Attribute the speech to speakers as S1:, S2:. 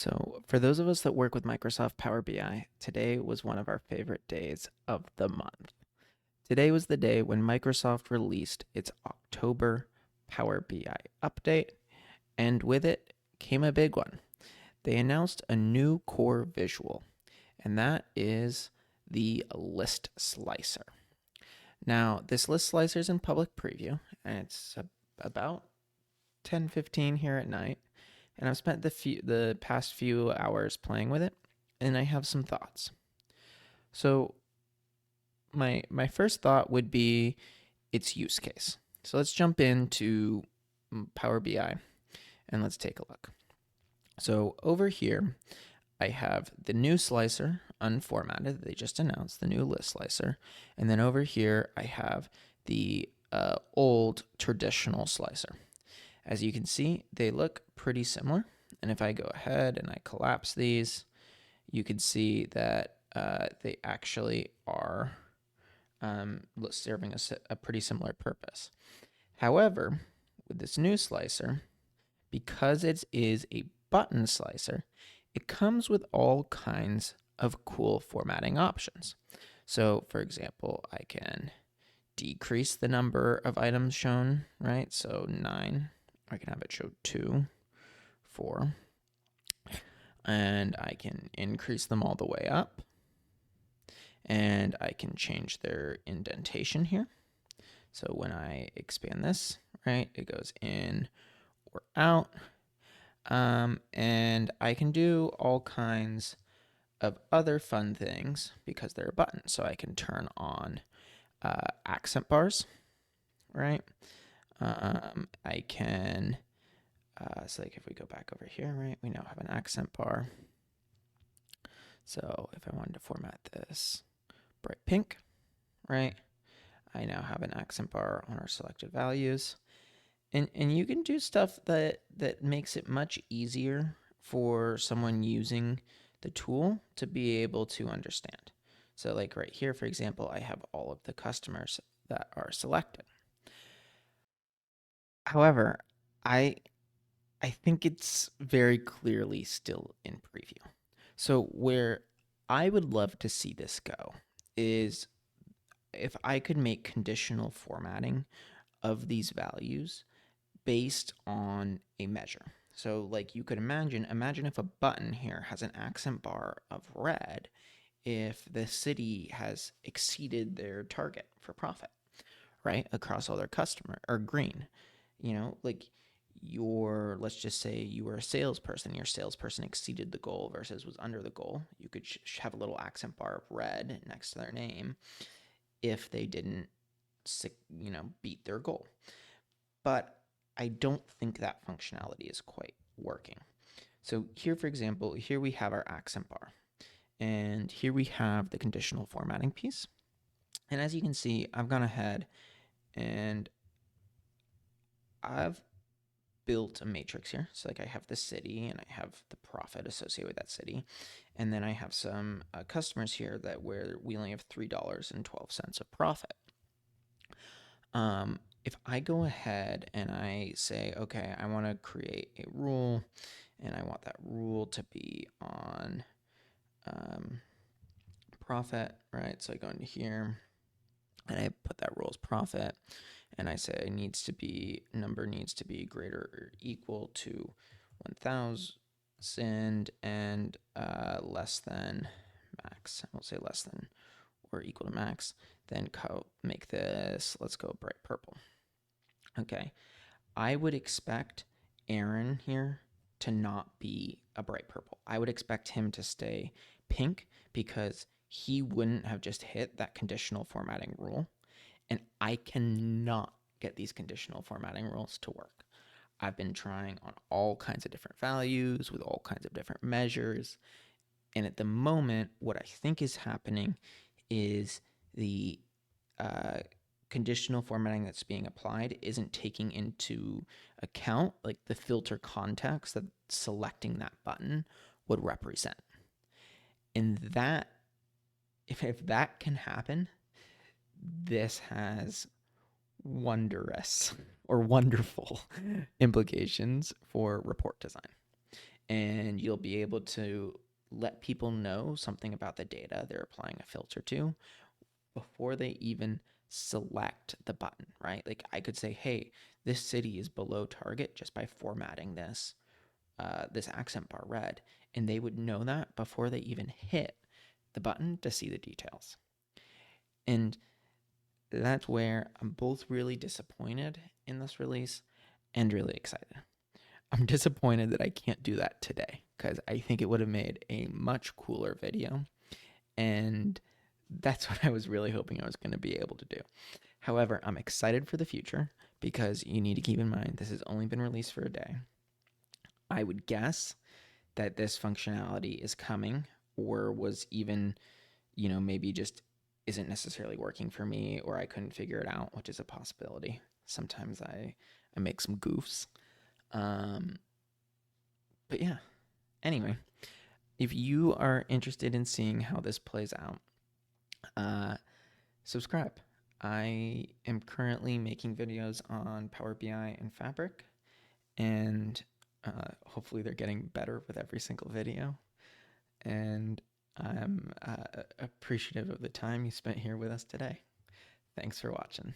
S1: So, for those of us that work with Microsoft Power BI, today was one of our favorite days of the month. Today was the day when Microsoft released its October Power BI update, and with it came a big one. They announced a new core visual, and that is the list slicer. Now, this list slicer is in public preview, and it's about 10:15 here at night, and I've spent the past few hours playing with it, and I have some thoughts. So my first thought would be its use case. So let's jump into Power BI and let's take a look. So over here, I have the new slicer unformatted. They just announced the new list slicer, and then over here I have the old traditional slicer. As you can see, they look pretty similar. And if I go ahead and I collapse these, you can see that they actually are serving a pretty similar purpose. However, with this new slicer, because it is a button slicer, it comes with all kinds of cool formatting options. So, for example, I can decrease the number of items shown, right? So 9, I can have it show 2, 4, and I can increase them all the way up, and I can change their indentation here. So when I expand this, right, it goes in or out, and I can do all kinds of other fun things because they're a button. So I can turn on accent bars, right? I can, so like if we go back over here, right, we now have an accent bar. So if I wanted to format this bright pink, right, I now have an accent bar on our selected values. And you can do stuff that makes it much easier for someone using the tool to be able to understand. So like right here, for example, I have all of the customers that are selected. However, I I think it's very clearly still in preview. So where I would love to see this go is if I could make conditional formatting of these values based on a measure. So like you could imagine if a button here has an accent bar of red if the city has exceeded their target for profit, right? Across all their customer or green. Like let's just say you were a salesperson, your salesperson exceeded the goal versus was under the goal. You could have a little accent bar of red next to their name if they didn't beat their goal. But I don't think that functionality is quite working. So here, for example, here we have our accent bar, and here we have the conditional formatting piece. And as you can see, I've gone ahead and I've built a matrix here. So like I have the city and I have the profit associated with that city. And then I have some customers here that where we only have $3.12 of profit. If I go ahead and I say, okay, I want to create a rule and I want that rule to be on profit, right? So I go into here and I put that rule as profit and I say number needs to be greater or equal to 1,000 and less than max. We'll say less than or equal to max. Then make this, let's go bright purple. Okay. I would expect Aaron here to not be a bright purple. I would expect him to stay pink because he wouldn't have just hit that conditional formatting rule. And I cannot get these conditional formatting rules to work. I've been trying on all kinds of different values with all kinds of different measures. And at the moment, what I think is happening is the uh, conditional formatting that's being applied isn't taking into account like the filter context that selecting that button would represent. And that, if that can happen, this has wondrous or wonderful implications for report design. and you'll be able to let people know something about the data they're applying a filter to before they even select the button, right? Like I could say, hey, this city is below target just by formatting this accent bar red, and they would know that before they even hit the button to see the details. And that's where I'm both really disappointed in this release and really excited. I'm disappointed that I can't do that today because I think it would have made a much cooler video. And that's what I was really hoping I was going to be able to do. However, I'm excited for the future because you need to keep in mind this has only been released for a day. I would guess that this functionality is coming or was even, maybe just isn't necessarily working for me or I couldn't figure it out, which is a possibility. Sometimes I make some goofs. Um, but yeah, anyway, if you are interested in seeing how this plays out, uh, subscribe. I am currently making videos on Power BI and Fabric, and hopefully they're getting better with every single video. And I'm appreciative of the time you spent here with us today. Thanks for watching.